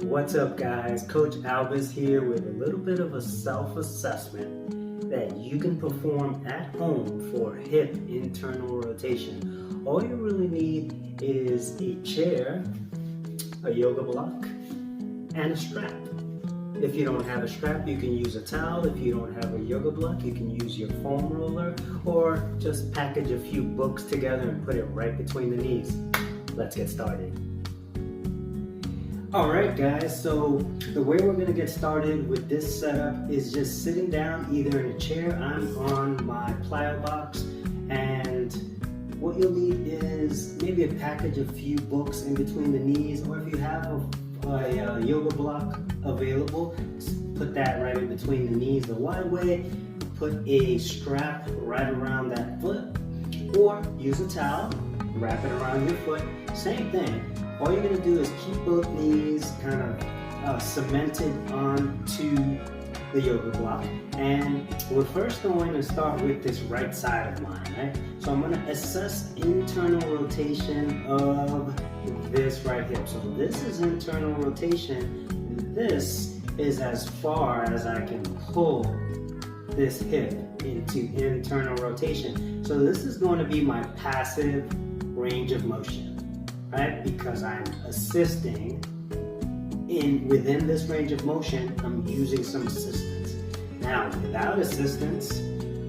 What's up, guys? Coach Albus here with a little bit of a self-assessment that you can perform at home for hip internal rotation. All you really need is a chair, a yoga block, and a strap. If you don't have a strap, you can use a towel. If you don't have a yoga block, you can use your foam roller, or just package a few books together and put it right between the knees. Let's get started. Alright guys, so the way we're going to get started with this setup is just sitting down either in a chair. I'm on my plyo box, and what you'll need is maybe a package of few books in between the knees, or if you have a yoga block available, put that right in between the knees the wide way, put a strap right around that foot, or use a towel, wrap it around your foot, same thing. All you're going to do is keep both knees kind of cemented onto the yoga block. And we're first going to start with this right side of mine, right? So I'm going to assess internal rotation of this right hip. So this is internal rotation. This is as far as I can pull this hip into internal rotation. So this is going to be my passive range of motion. Right? Because I'm assisting within this range of motion, I'm using some assistance. Now, without assistance,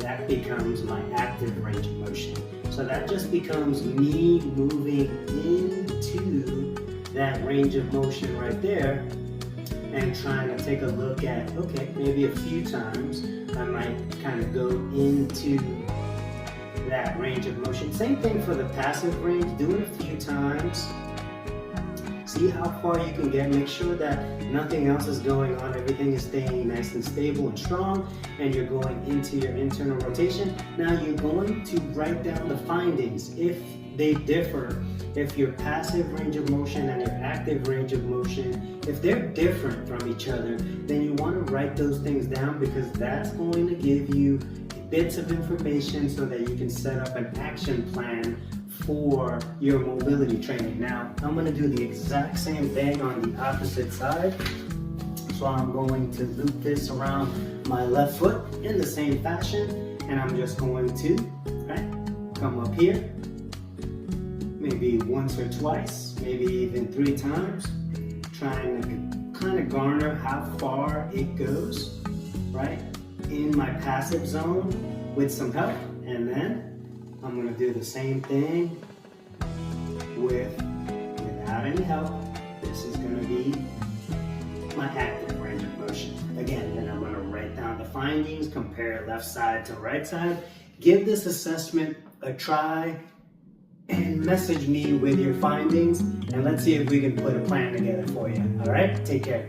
that becomes my active range of motion. So that just becomes me moving into that range of motion right there and trying to take a look at, okay, maybe a few times I might kind of go into that range of motion. Same thing for the passive range, do it a few times. See how far you can get, make sure that nothing else is going on, everything is staying nice and stable and strong, and you're going into your internal rotation. Now you're going to write down the findings if they differ. If your passive range of motion and your active range of motion, if they're different from each other, then you want to write those things down, because that's going to give you bits of information so that you can set up an action plan for your mobility training. Now, I'm going to do the exact same thing on the opposite side. So I'm going to loop this around my left foot in the same fashion, and I'm just going to come up here, maybe once or twice, maybe even 3 times, trying to kind of garner how far it goes, right? In my passive zone with some help, and then I'm going to do the same thing without any help. This is going to be my active range of motion. Again, then I'm going to write down the findings, compare left side to right side, give this assessment a try, and message me with your findings, and let's see if we can put a plan together for you. All right, take care.